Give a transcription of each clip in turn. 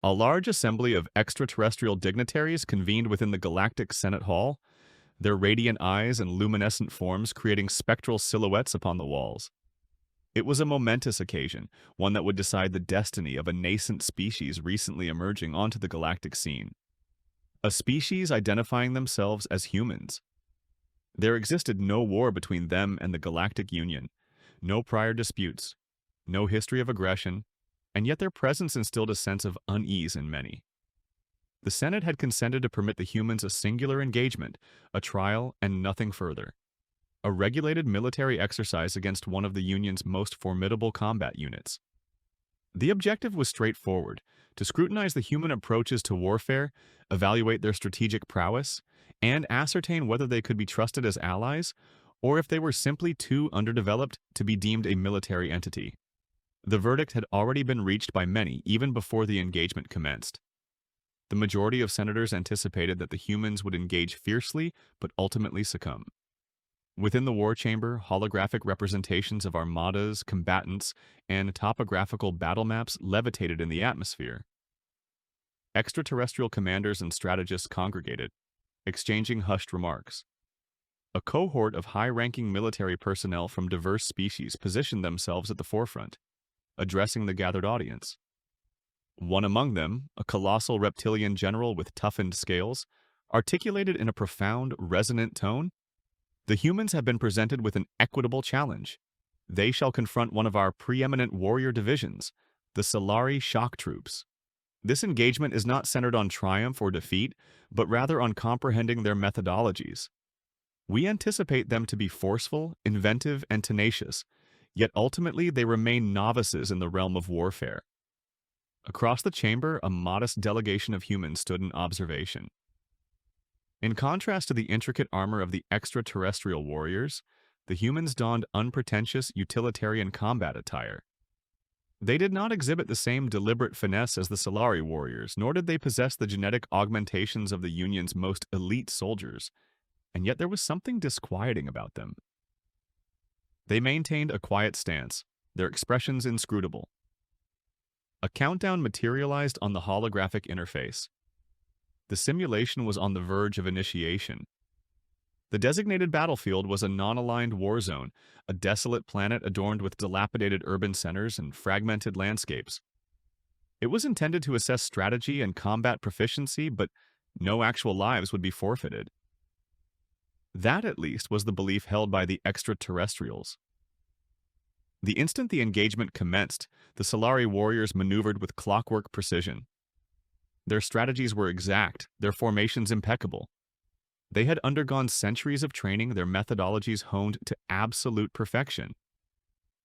A large assembly of extraterrestrial dignitaries convened within the Galactic Senate Hall, their radiant eyes and luminescent forms creating spectral silhouettes upon the walls. It was a momentous occasion, one that would decide the destiny of a nascent species recently emerging onto the galactic scene. A species identifying themselves as humans. There existed no war between them and the Galactic Union, no prior disputes, no history of aggression, and yet their presence instilled a sense of unease in many. The Senate had consented to permit the humans a singular engagement, a trial, and nothing further. A regulated military exercise against one of the Union's most formidable combat units. The objective was straightforward: to scrutinize the human approaches to warfare, evaluate their strategic prowess, and ascertain whether they could be trusted as allies, or if they were simply too underdeveloped to be deemed a military entity. The verdict had already been reached by many even before the engagement commenced. The majority of senators anticipated that the humans would engage fiercely but ultimately succumb. Within the war chamber, holographic representations of armadas, combatants, and topographical battle maps levitated in the atmosphere. Extraterrestrial commanders and strategists congregated, exchanging hushed remarks. A cohort of high-ranking military personnel from diverse species positioned themselves at the forefront, addressing the gathered audience. One among them, a colossal reptilian general with toughened scales, articulated in a profound, resonant tone, "The humans have been presented with an equitable challenge. They shall confront one of our preeminent warrior divisions, the Solari Shock Troops. This engagement is not centered on triumph or defeat, but rather on comprehending their methodologies. We anticipate them to be forceful, inventive, and tenacious, yet ultimately they remain novices in the realm of warfare." Across the chamber, a modest delegation of humans stood in observation. In contrast to the intricate armor of the extraterrestrial warriors, the humans donned unpretentious utilitarian combat attire. They did not exhibit the same deliberate finesse as the Solari warriors, nor did they possess the genetic augmentations of the Union's most elite soldiers, and yet there was something disquieting about them. They maintained a quiet stance, their expressions inscrutable. A countdown materialized on the holographic interface. The simulation was on the verge of initiation. The designated battlefield was a non-aligned war zone, a desolate planet adorned with dilapidated urban centers and fragmented landscapes. It was intended to assess strategy and combat proficiency, but no actual lives would be forfeited. That, at least, was the belief held by the extraterrestrials. The instant the engagement commenced, the Solari warriors maneuvered with clockwork precision. Their strategies were exact, their formations impeccable. They had undergone centuries of training, their methodologies honed to absolute perfection.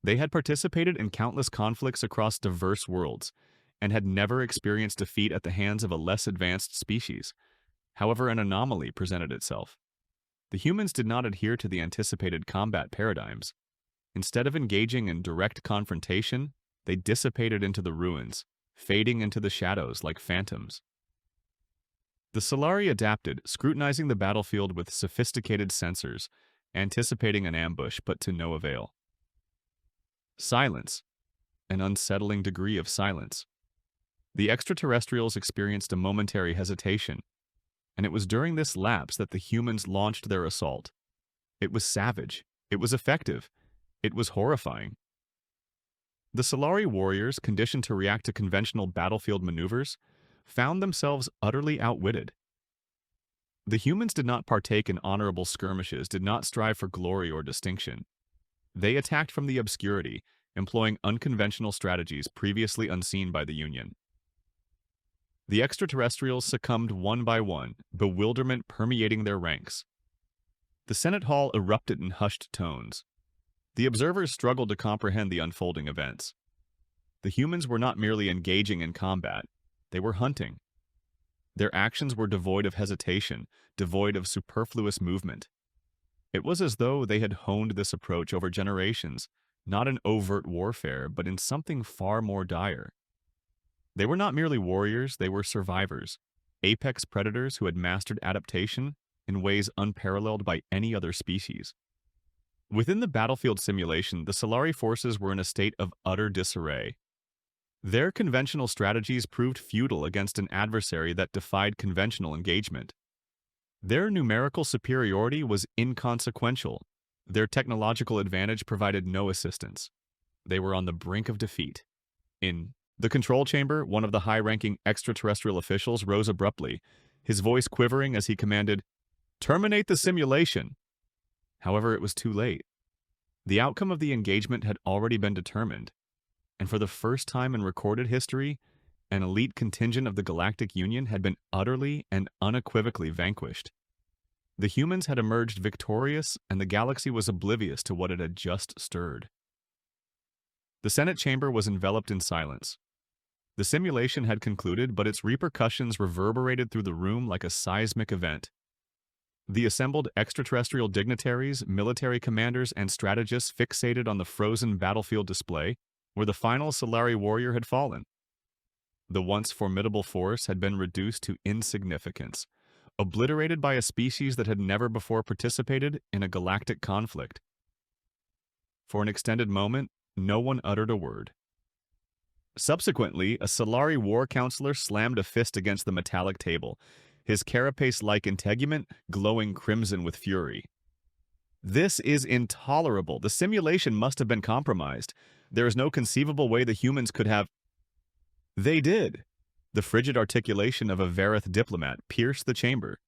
They had participated in countless conflicts across diverse worlds, and had never experienced defeat at the hands of a less advanced species. However, an anomaly presented itself. The humans did not adhere to the anticipated combat paradigms. Instead of engaging in direct confrontation, they dissipated into the ruins, fading into the shadows like phantoms. The Solari adapted, scrutinizing the battlefield with sophisticated sensors, anticipating an ambush, but to no avail. Silence. An unsettling degree of silence. The extraterrestrials experienced a momentary hesitation, and it was during this lapse that the humans launched their assault. It was savage. It was effective. It was horrifying. The Solari warriors, conditioned to react to conventional battlefield maneuvers, found themselves utterly outwitted. The humans did not partake in honorable skirmishes, did not strive for glory or distinction. They attacked from the obscurity, employing unconventional strategies previously unseen by the Union. The extraterrestrials succumbed one by one, bewilderment permeating their ranks. The Senate Hall erupted in hushed tones. The observers struggled to comprehend the unfolding events. The humans were not merely engaging in combat, they were hunting. Their actions were devoid of hesitation, devoid of superfluous movement. It was as though they had honed this approach over generations, not in overt warfare, but in something far more dire. They were not merely warriors, they were survivors, apex predators who had mastered adaptation in ways unparalleled by any other species. Within the battlefield simulation, the Solari forces were in a state of utter disarray. Their conventional strategies proved futile against an adversary that defied conventional engagement. Their numerical superiority was inconsequential. Their technological advantage provided no assistance. They were on the brink of defeat. In the control chamber, one of the high-ranking extraterrestrial officials rose abruptly, his voice quivering as he commanded, "Terminate the simulation!" However, it was too late. The outcome of the engagement had already been determined, and for the first time in recorded history, an elite contingent of the Galactic Union had been utterly and unequivocally vanquished. The humans had emerged victorious, and the galaxy was oblivious to what it had just stirred. The Senate chamber was enveloped in silence. The simulation had concluded, but its repercussions reverberated through the room like a seismic event. The assembled extraterrestrial dignitaries, military commanders, and strategists fixated on the frozen battlefield display where the final Solari warrior had fallen. The once formidable force had been reduced to insignificance, obliterated by a species that had never before participated in a galactic conflict. For an extended moment, no one uttered a word. Subsequently, a Solari war counselor slammed a fist against the metallic table, his carapace-like integument glowing crimson with fury. "This is intolerable. The simulation must have been compromised. There is no conceivable way the humans could have—" "They did." The frigid articulation of a Vareth diplomat pierced the chamber.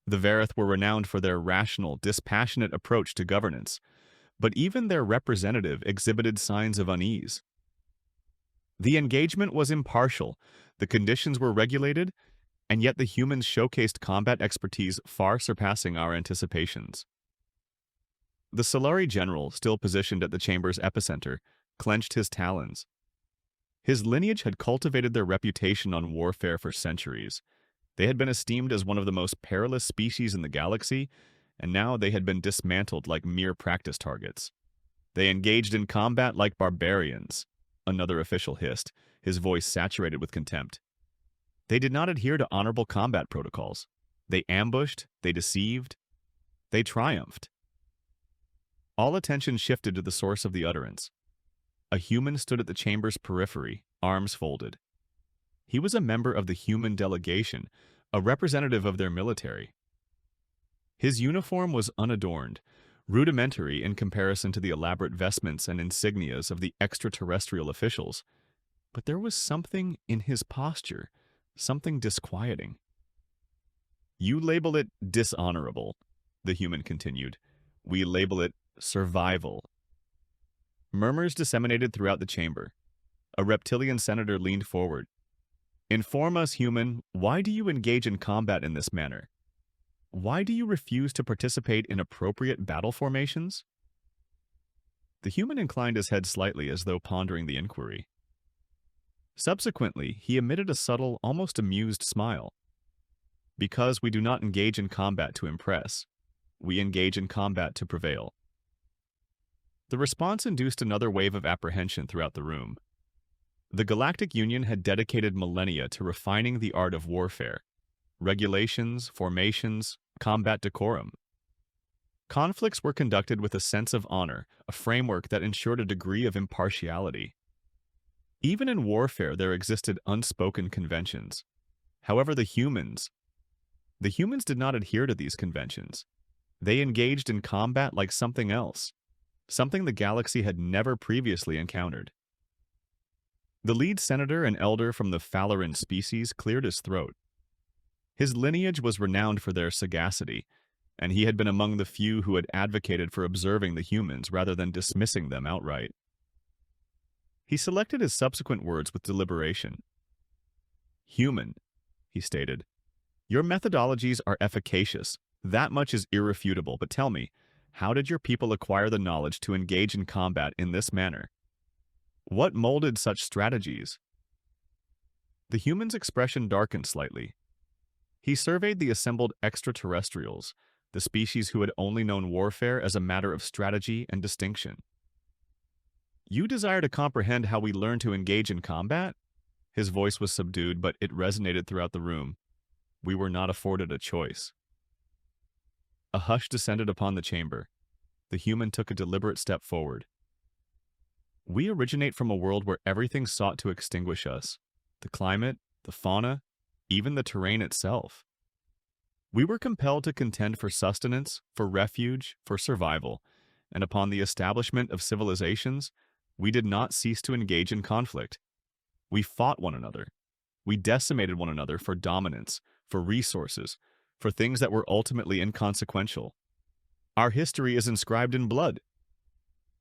The Vareth were renowned for their rational, dispassionate approach to governance, but even their representative exhibited signs of unease. The engagement was impartial, the conditions were regulated, and yet the humans showcased combat expertise far surpassing our anticipations. The Solari general, still positioned at the chamber's epicenter, clenched his talons. His lineage had cultivated their reputation on warfare for centuries. They had been esteemed as one of the most perilous species in the galaxy, and now they had been dismantled like mere practice targets. They engaged in combat like barbarians, another official hissed, his voice saturated with contempt. They did not adhere to honorable combat protocols. They ambushed, they deceived, they triumphed. All attention shifted to the source of the utterance. A human stood at the chamber's periphery, arms folded. He was a member of the human delegation, a representative of their military. His uniform was unadorned, rudimentary in comparison to the elaborate vestments and insignias of the extraterrestrial officials, but there was something in his posture, something disquieting. "You label it dishonorable," the human continued. "We label it survival." Murmurs disseminated throughout the chamber. A reptilian senator leaned forward. "Inform us, human, why do you engage in combat in this manner? Why do you refuse to participate in appropriate battle formations?" The human inclined his head slightly as though pondering the inquiry. Subsequently, he emitted a subtle, almost amused smile. "Because we do not engage in combat to impress. We engage in combat to prevail." The response induced another wave of apprehension throughout the room. The Galactic Union had dedicated millennia to refining the art of warfare. Regulations, formations, combat decorum. Conflicts were conducted with a sense of honor, a framework that ensured a degree of impartiality. Even in warfare, there existed unspoken conventions. However, the humans did not adhere to these conventions. They engaged in combat like something else, something the galaxy had never previously encountered. The lead senator and elder from the Falaran species cleared his throat. His lineage was renowned for their sagacity, and he had been among the few who had advocated for observing the humans rather than dismissing them outright. He selected his subsequent words with deliberation. "Human," he stated, "your methodologies are efficacious. That much is irrefutable, but tell me, how did your people acquire the knowledge to engage in combat in this manner? What molded such strategies?" The human's expression darkened slightly. He surveyed the assembled extraterrestrials, the species who had only known warfare as a matter of strategy and distinction. "You desire to comprehend how we learn to engage in combat?" His voice was subdued, but it resonated throughout the room. "We were not afforded a choice." A hush descended upon the chamber. The human took a deliberate step forward. We originate from a world where everything sought to extinguish us. The climate, the fauna, even the terrain itself. We were compelled to contend for sustenance, for refuge, for survival, and upon the establishment of civilizations, we did not cease to engage in conflict. We fought one another. We decimated one another for dominance, for resources, for things that were ultimately inconsequential. Our history is inscribed in blood.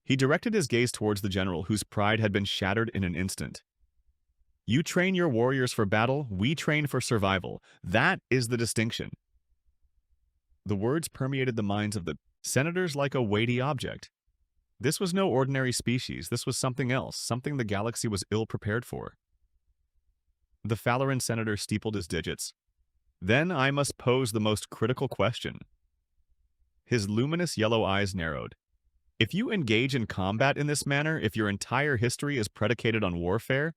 He directed his gaze towards the general whose pride had been shattered in an instant. You train your warriors for battle, we train for survival. That is the distinction. The words permeated the minds of the senators like a weighty object. This was no ordinary species, this was something else, something the galaxy was ill prepared for. The Falaran senator steepled his digits. Then I must pose the most critical question. His luminous yellow eyes narrowed. If you engage in combat in this manner, if your entire history is predicated on warfare,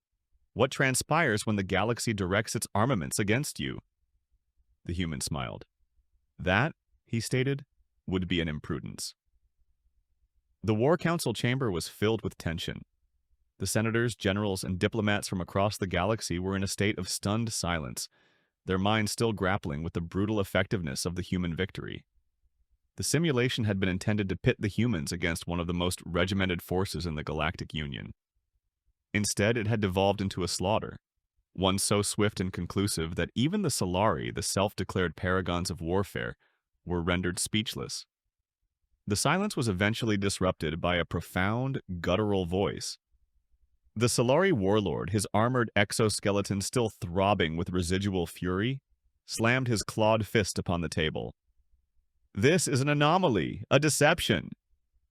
what transpires when the galaxy directs its armaments against you? The human smiled. That, he stated, would be an imprudence. The War Council chamber was filled with tension. The senators, generals, and diplomats from across the galaxy were in a state of stunned silence, their minds still grappling with the brutal effectiveness of the human victory. The simulation had been intended to pit the humans against one of the most regimented forces in the Galactic Union. Instead, it had devolved into a slaughter, one so swift and conclusive that even the Solari, the self-declared paragons of warfare, were rendered speechless. The silence was eventually disrupted by a profound, guttural voice. The Solari warlord, his armored exoskeleton still throbbing with residual fury, slammed his clawed fist upon the table. This is an anomaly, a deception.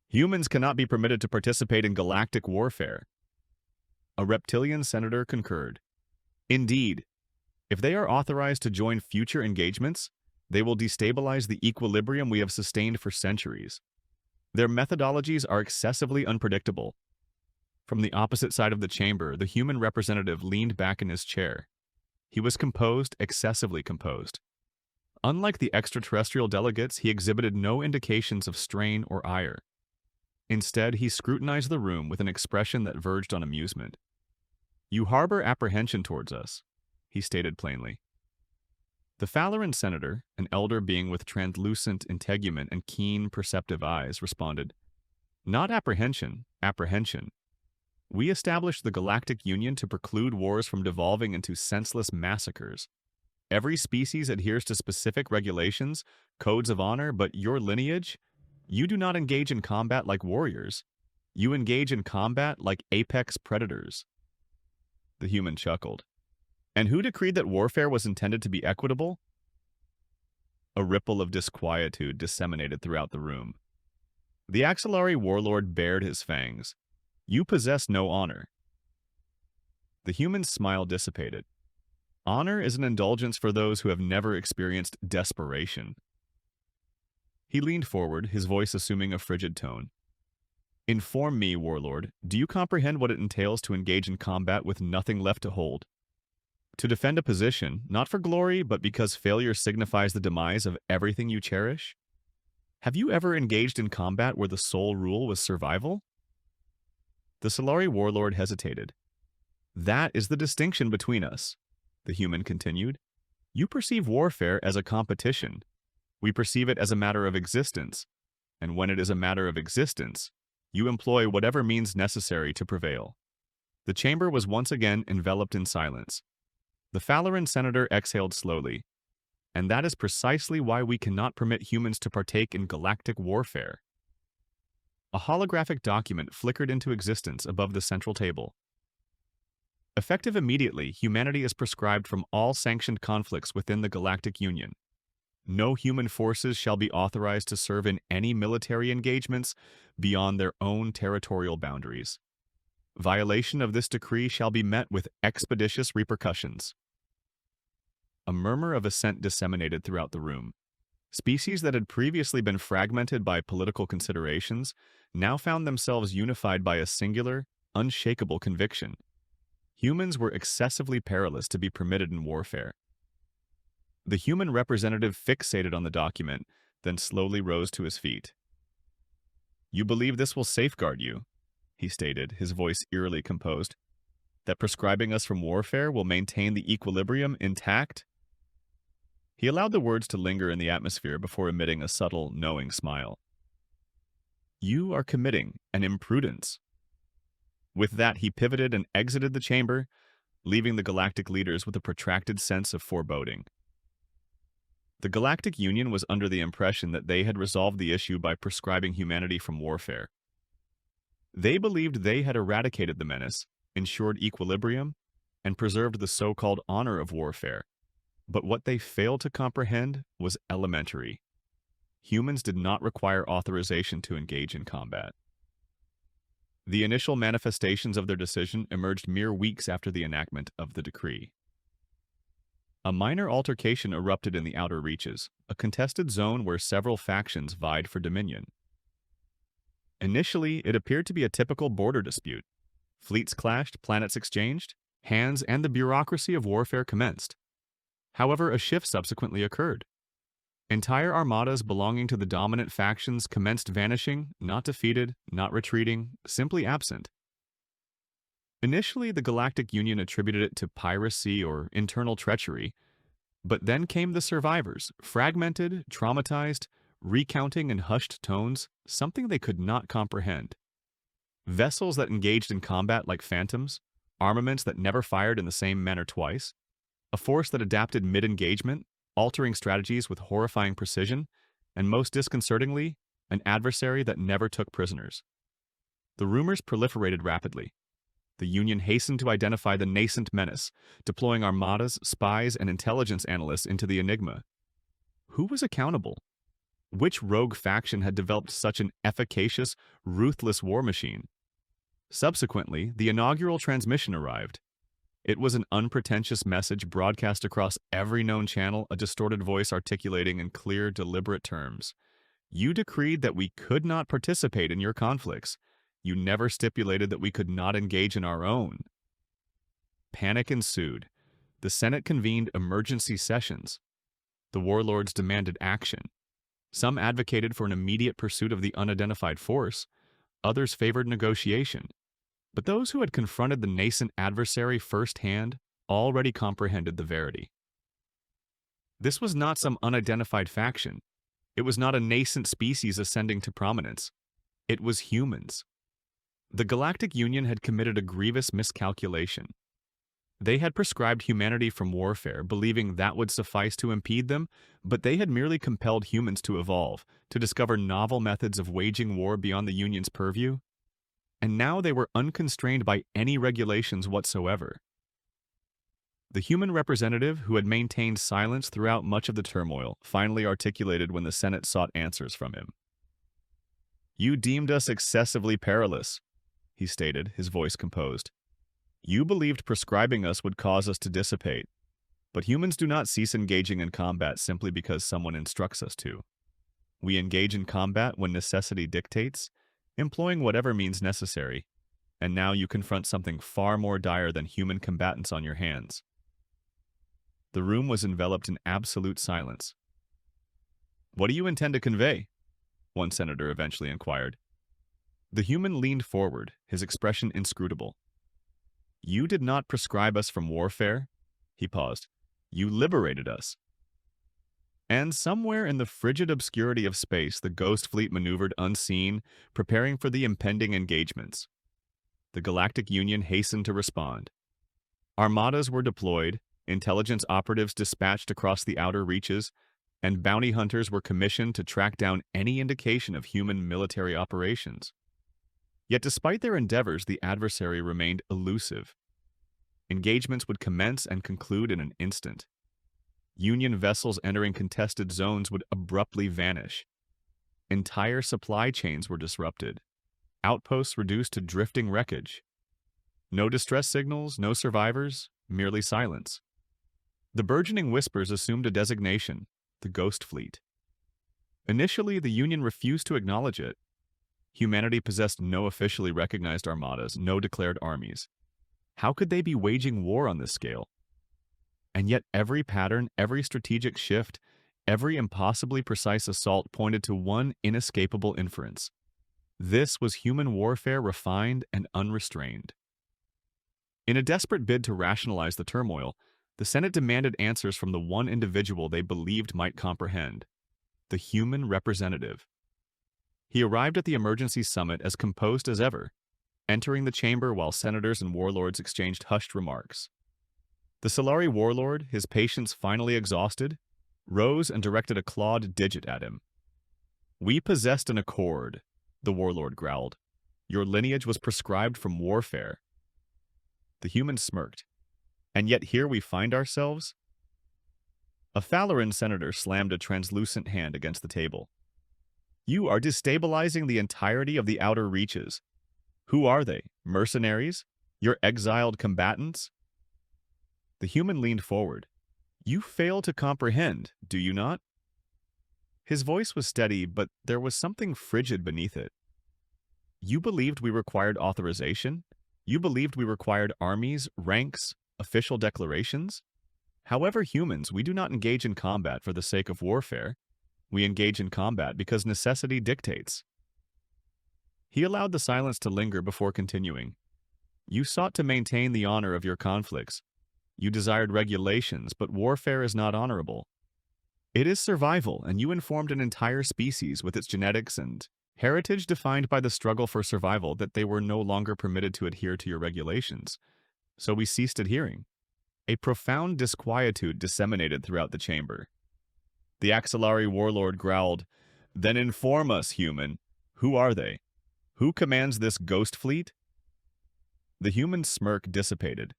Humans cannot be permitted to participate in galactic warfare. A reptilian senator concurred. Indeed, if they are authorized to join future engagements, they will destabilize the equilibrium we have sustained for centuries. Their methodologies are excessively unpredictable. From the opposite side of the chamber, the human representative leaned back in his chair. He was composed, excessively composed. Unlike the extraterrestrial delegates, he exhibited no indications of strain or ire. Instead, he scrutinized the room with an expression that verged on amusement. You harbor apprehension towards us, he stated plainly. The Falaran senator, an elder being with translucent integument and keen, perceptive eyes, responded, Not apprehension, apprehension. We established the Galactic Union to preclude wars from devolving into senseless massacres. Every species adheres to specific regulations, codes of honor, but your lineage? You do not engage in combat like warriors. You engage in combat like apex predators. The human chuckled. And who decreed that warfare was intended to be equitable? A ripple of disquietude disseminated throughout the room. The Axillary warlord bared his fangs. You possess no honor. The human's smile dissipated. Honor is an indulgence for those who have never experienced desperation. He leaned forward, his voice assuming a frigid tone. Inform me, warlord, do you comprehend what it entails to engage in combat with nothing left to hold? To defend a position, not for glory, but because failure signifies the demise of everything you cherish? Have you ever engaged in combat where the sole rule was survival? The Solari warlord hesitated. That is the distinction between us, the human continued. You perceive warfare as a competition. We perceive it as a matter of existence. And when it is a matter of existence, you employ whatever means necessary to prevail. The chamber was once again enveloped in silence. The Falaran senator exhaled slowly. And that is precisely why we cannot permit humans to partake in galactic warfare. A holographic document flickered into existence above the central table. Effective immediately, humanity is proscribed from all sanctioned conflicts within the Galactic Union. No human forces shall be authorized to serve in any military engagements beyond their own territorial boundaries. Violation of this decree shall be met with expeditious repercussions. A murmur of assent disseminated throughout the room. Species that had previously been fragmented by political considerations now found themselves unified by a singular, unshakable conviction. Humans were excessively perilous to be permitted in warfare. The human representative fixated on the document, then slowly rose to his feet. You believe this will safeguard you? he stated, his voice eerily composed, that prescribing us from warfare will maintain the equilibrium intact? He allowed the words to linger in the atmosphere before emitting a subtle, knowing smile. You are committing an imprudence. With that, he pivoted and exited the chamber, leaving the galactic leaders with a protracted sense of foreboding. The Galactic Union was under the impression that they had resolved the issue by prescribing humanity from warfare. They believed they had eradicated the menace, ensured equilibrium, and preserved the so-called honor of warfare. But what they failed to comprehend was elementary. Humans did not require authorization to engage in combat. The initial manifestations of their decision emerged mere weeks after the enactment of the decree. A minor altercation erupted in the outer reaches, a contested zone where several factions vied for dominion. Initially, it appeared to be a typical border dispute. Fleets clashed, planets exchanged, hands and the bureaucracy of warfare commenced. However, a shift subsequently occurred. Entire armadas belonging to the dominant factions commenced vanishing, not defeated, not retreating, simply absent. Initially, the Galactic Union attributed it to piracy or internal treachery, but then came the survivors, fragmented, traumatized, recounting in hushed tones something they could not comprehend. Vessels that engaged in combat like phantoms, armaments that never fired in the same manner twice, a force that adapted mid-engagement, altering strategies with horrifying precision, and most disconcertingly, an adversary that never took prisoners. The rumors proliferated rapidly. The Union hastened to identify the nascent menace, deploying armadas, spies, and intelligence analysts into the enigma. Who was accountable? Which rogue faction had developed such an efficacious, ruthless war machine? Subsequently, the inaugural transmission arrived. It was an unpretentious message broadcast across every known channel, a distorted voice articulating in clear, deliberate terms. You decreed that we could not participate in your conflicts. You never stipulated that we could not engage in our own. Panic ensued. The Senate convened emergency sessions. The warlords demanded action. Some advocated for an immediate pursuit of the unidentified force. Others favored negotiation. But those who had confronted the nascent adversary firsthand already comprehended the verity. This was not some unidentified faction. It was not a nascent species ascending to prominence. It was humans. The Galactic Union had committed a grievous miscalculation. They had prescribed humanity from warfare, believing that would suffice to impede them, but they had merely compelled humans to evolve, to discover novel methods of waging war beyond the Union's purview. And now they were unconstrained by any regulations whatsoever. The human representative, who had maintained silence throughout much of the turmoil, finally articulated when the Senate sought answers from him. You deemed us excessively perilous, he stated, his voice composed. You believed prescribing us would cause us to dissipate, but humans do not cease engaging in combat simply because someone instructs us to. We engage in combat when necessity dictates, employing whatever means necessary, and now you confront something far more dire than human combatants on your hands. The room was enveloped in absolute silence. What do you intend to convey? One senator eventually inquired. The human leaned forward, his expression inscrutable. You did not prescribe us from warfare, he paused. You liberated us. And somewhere in the frigid obscurity of space, the Ghost Fleet maneuvered unseen, preparing for the impending engagements. The Galactic Union hastened to respond. Armadas were deployed, intelligence operatives dispatched across the outer reaches, and bounty hunters were commissioned to track down any indication of human military operations. Yet despite their endeavors, the adversary remained elusive. Engagements would commence and conclude in an instant. Union vessels entering contested zones would abruptly vanish. Entire supply chains were disrupted. Outposts reduced to drifting wreckage. No distress signals, no survivors, merely silence. The burgeoning whispers assumed a designation, the Ghost Fleet. Initially, the Union refused to acknowledge it. Humanity possessed no officially recognized armadas, no declared armies. How could they be waging war on this scale? And yet every pattern, every strategic shift, every impossibly precise assault pointed to one inescapable inference. This was human warfare refined and unrestrained. In a desperate bid to rationalize the turmoil, the Senate demanded answers from the one individual they believed might comprehend, the human representative. He arrived at the emergency summit as composed as ever, entering the chamber while senators and warlords exchanged hushed remarks. The Solari warlord, his patience finally exhausted, rose and directed a clawed digit at him. "We possessed an accord," the warlord growled. "Your lineage was prescribed from warfare." The human smirked. "And yet here we find ourselves?" A Falaran senator slammed a translucent hand against the table. "You are destabilizing the entirety of the outer reaches. Who are they? Mercenaries? Your exiled combatants?" The human leaned forward. "You fail to comprehend, do you not?" His voice was steady, but there was something frigid beneath it. "You believed we required authorization? You believed we required armies, ranks, official declarations? However, humans, we do not engage in combat for the sake of warfare. We engage in combat because necessity dictates." He allowed the silence to linger before continuing. "You sought to maintain the honor of your conflicts. You desired regulations, but warfare is not honorable. It is survival, and you informed an entire species with its genetics and heritage defined by the struggle for survival that they were no longer permitted to adhere to your regulations. So we ceased adhering." A profound disquietude disseminated throughout the chamber. The Axolari warlord growled, "Then inform us, human. Who are they? Who commands this ghost fleet?" The human smirk dissipated.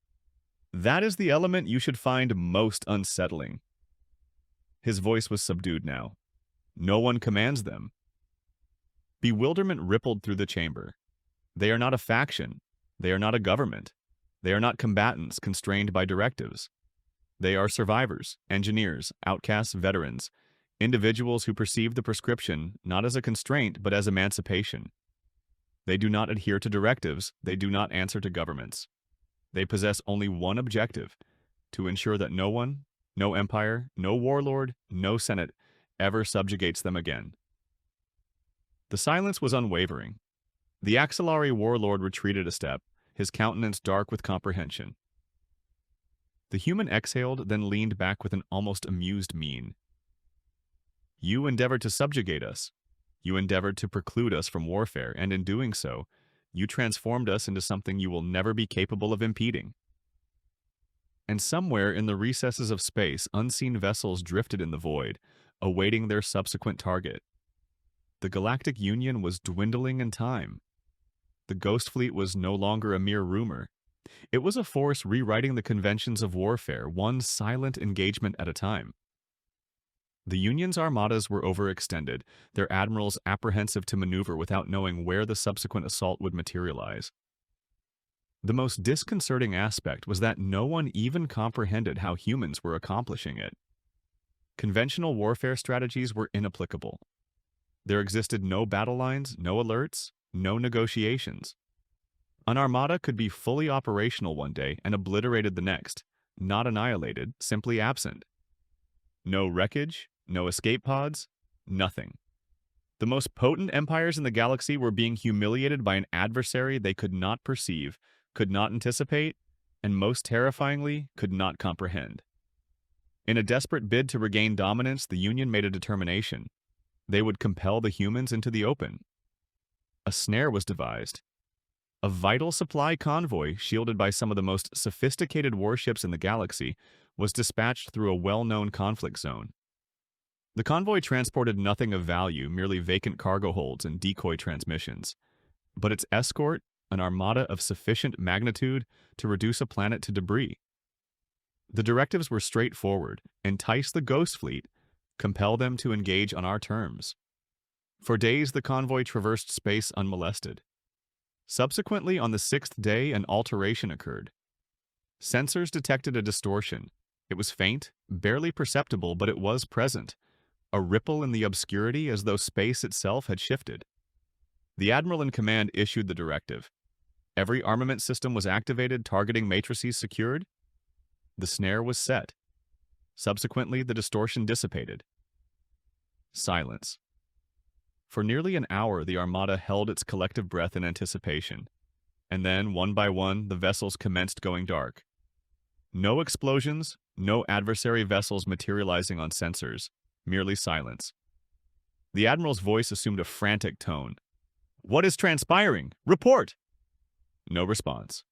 "That is the element you should find most unsettling." His voice was subdued now. "No one commands them." Bewilderment rippled through the chamber. They are not a faction. They are not a government. They are not combatants constrained by directives. They are survivors, engineers, outcasts, veterans, individuals who perceive the prescription not as a constraint but as emancipation. They do not adhere to directives. They do not answer to governments. They possess only one objective: to ensure that no one, no empire, no warlord, no senate ever subjugates them again. The silence was unwavering. The Axolari warlord retreated a step, his countenance dark with comprehension. The human exhaled, then leaned back with an almost amused mien. "You endeavored to subjugate us. You endeavored to preclude us from warfare, and in doing so, you transformed us into something you will never be capable of impeding." And somewhere in the recesses of space, unseen vessels drifted in the void, awaiting their subsequent target. The Galactic Union was dwindling in time. The Ghost Fleet was no longer a mere rumor. It was a force rewriting the conventions of warfare, one silent engagement at a time. The Union's armadas were overextended, their admirals apprehensive to maneuver without knowing where the subsequent assault would materialize. The most disconcerting aspect was that no one even comprehended how humans were accomplishing it. Conventional warfare strategies were inapplicable. There existed no battle lines, no alerts, no negotiations. An armada could be fully operational one day and obliterated the next, not annihilated, simply absent. No wreckage, no escape pods, nothing. The most potent empires in the galaxy were being humiliated by an adversary they could not perceive, could not anticipate, and most terrifyingly, could not comprehend. In a desperate bid to regain dominance, the Union made a determination. They would compel the humans into the open. A snare was devised. A vital supply convoy, shielded by some of the most sophisticated warships in the galaxy, was dispatched through a well-known conflict zone. The convoy transported nothing of value, merely vacant cargo holds and decoy transmissions. But its escort, an armada of sufficient magnitude to reduce a planet to debris. The directives were straightforward: entice the Ghost Fleet, compel them to engage on our terms. For days, the convoy traversed space unmolested. Subsequently, on the 6th day, an alteration occurred. Sensors detected a distortion. It was faint, barely perceptible, but it was present. A ripple in the obscurity as though space itself had shifted. The admiral in command issued the directive. Every armament system was activated, targeting matrices secured. The snare was set. Subsequently, the distortion dissipated. Silence. For nearly an hour, the Armada held its collective breath in anticipation. And then, one by one, the vessels commenced going dark. No explosions, no adversary vessels materializing on sensors, merely silence. The Admiral's voice assumed a frantic tone. "What is transpiring? Report!" No response.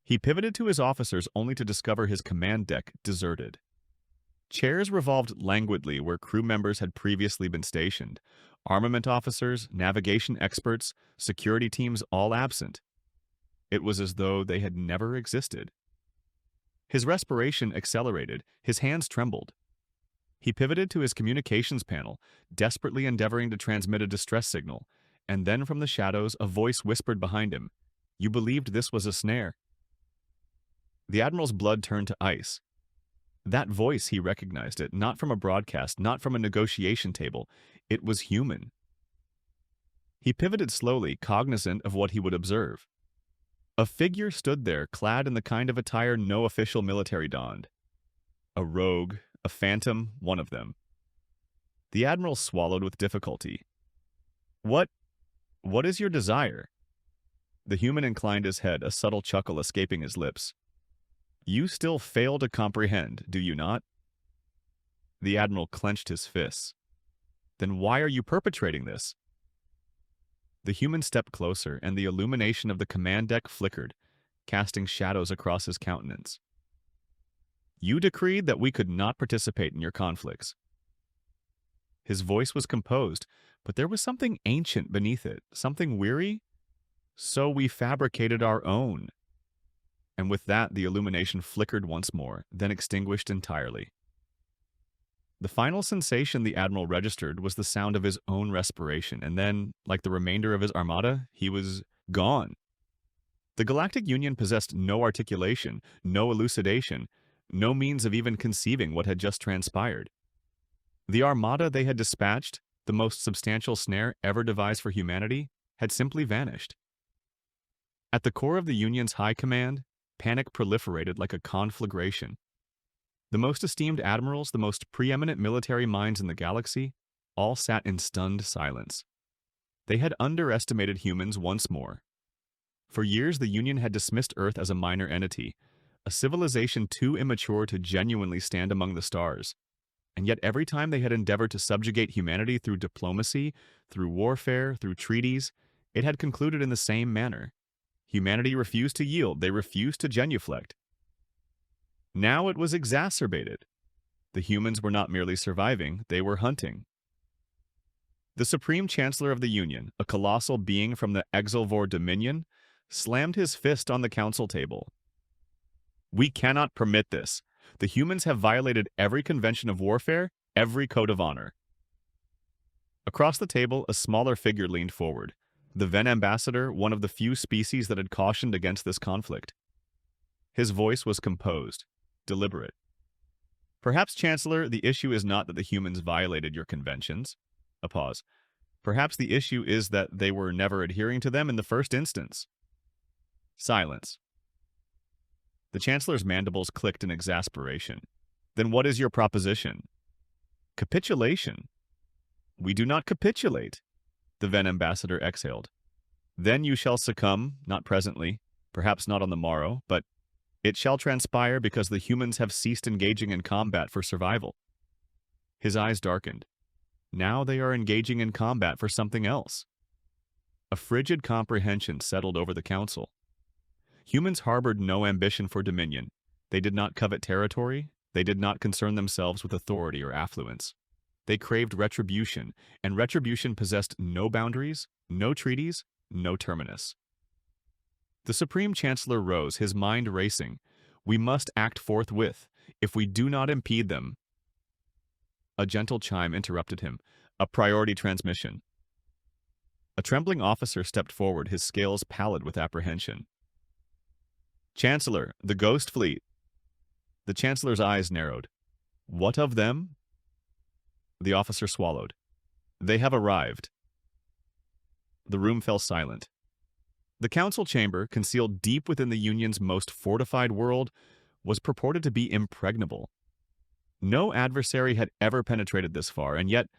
He pivoted to his officers only to discover his command deck deserted. Chairs revolved languidly where crew members had previously been stationed. Armament officers, navigation experts, security teams all absent. It was as though they had never existed. His respiration accelerated, his hands trembled. He pivoted to his communications panel, desperately endeavoring to transmit a distress signal, and then from the shadows a voice whispered behind him, "You believed this was a snare." The Admiral's blood turned to ice. That voice, he recognized it, not from a broadcast, not from a negotiation table. It was human. He pivoted slowly, cognizant of what he would observe. A figure stood there, clad in the kind of attire no official military donned. A rogue, a phantom, one of them. The Admiral swallowed with difficulty. What is your desire?" The human inclined his head, a subtle chuckle escaping his lips. "You still fail to comprehend, do you not?" The Admiral clenched his fists. "Then why are you perpetrating this?" The human stepped closer, and the illumination of the command deck flickered, casting shadows across his countenance. "You decreed that we could not participate in your conflicts." His voice was composed, but there was something ancient beneath it, something weary. "So we fabricated our own." And with that, the illumination flickered once more, then extinguished entirely. The final sensation the Admiral registered was the sound of his own respiration, and then, like the remainder of his armada, he was gone. The Galactic Union possessed no articulation, no elucidation, no means of even conceiving what had just transpired. The armada they had dispatched, the most substantial snare ever devised for humanity, had simply vanished. At the core of the Union's high command, panic proliferated like a conflagration. The most esteemed admirals, the most preeminent military minds in the galaxy, all sat in stunned silence. They had underestimated humans once more. For years, the Union had dismissed Earth as a minor entity, a civilization too immature to genuinely stand among the stars. And yet every time they had endeavored to subjugate humanity through diplomacy, through warfare, through treaties, it had concluded in the same manner. Humanity refused to yield, they refused to genuflect. Now it was exacerbated. The humans were not merely surviving, they were hunting. The Supreme Chancellor of the Union, a colossal being from the Exilvor Dominion, slammed his fist on the council table. "We cannot permit this. The humans have violated every convention of warfare, every code of honor." Across the table, a smaller figure leaned forward. The Ven ambassador, one of the few species that had cautioned against this conflict. His voice was composed, deliberate. "Perhaps, Chancellor, the issue is not that the humans violated your conventions." A pause. "Perhaps the issue is that they were never adhering to them in the first instance." Silence. The Chancellor's mandibles clicked in exasperation. "Then what is your proposition?" "Capitulation." "We do not capitulate." The Ven ambassador exhaled. "Then you shall succumb, not presently, perhaps not on the morrow, but it shall transpire because the humans have ceased engaging in combat for survival." His eyes darkened. Now they are engaging in combat for something else. A frigid comprehension settled over the council. Humans harbored no ambition for dominion. They did not covet territory. They did not concern themselves with authority or affluence. They craved retribution, and retribution possessed no boundaries, no treaties, no terminus. The Supreme Chancellor rose, his mind racing. "We must act forthwith. If we do not impede them—" A gentle chime interrupted him. A priority transmission. A trembling officer stepped forward, his scales pallid with apprehension. "Chancellor, the Ghost Fleet." The Chancellor's eyes narrowed. "What of them?" The officer swallowed. "They have arrived." The room fell silent. The council chamber, concealed deep within the Union's most fortified world, was purported to be impregnable. No adversary had ever penetrated this far, and yet,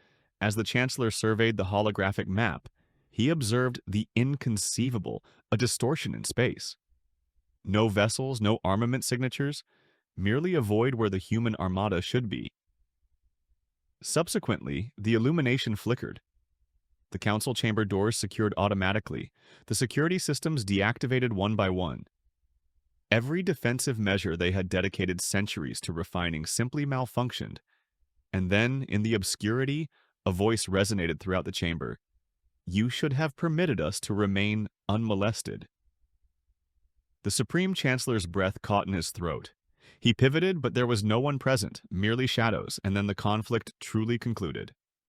As the Chancellor surveyed the holographic map, he observed the inconceivable, a distortion in space. No vessels, no armament signatures, merely a void where the human armada should be. Subsequently, the illumination flickered. The council chamber doors secured automatically, the security systems deactivated one by one. Every defensive measure they had dedicated centuries to refining simply malfunctioned, and then, in the obscurity, a voice resonated throughout the chamber. "You should have permitted us to remain unmolested." The Supreme Chancellor's breath caught in his throat. He pivoted, but there was no one present, merely shadows, and then the conflict truly concluded.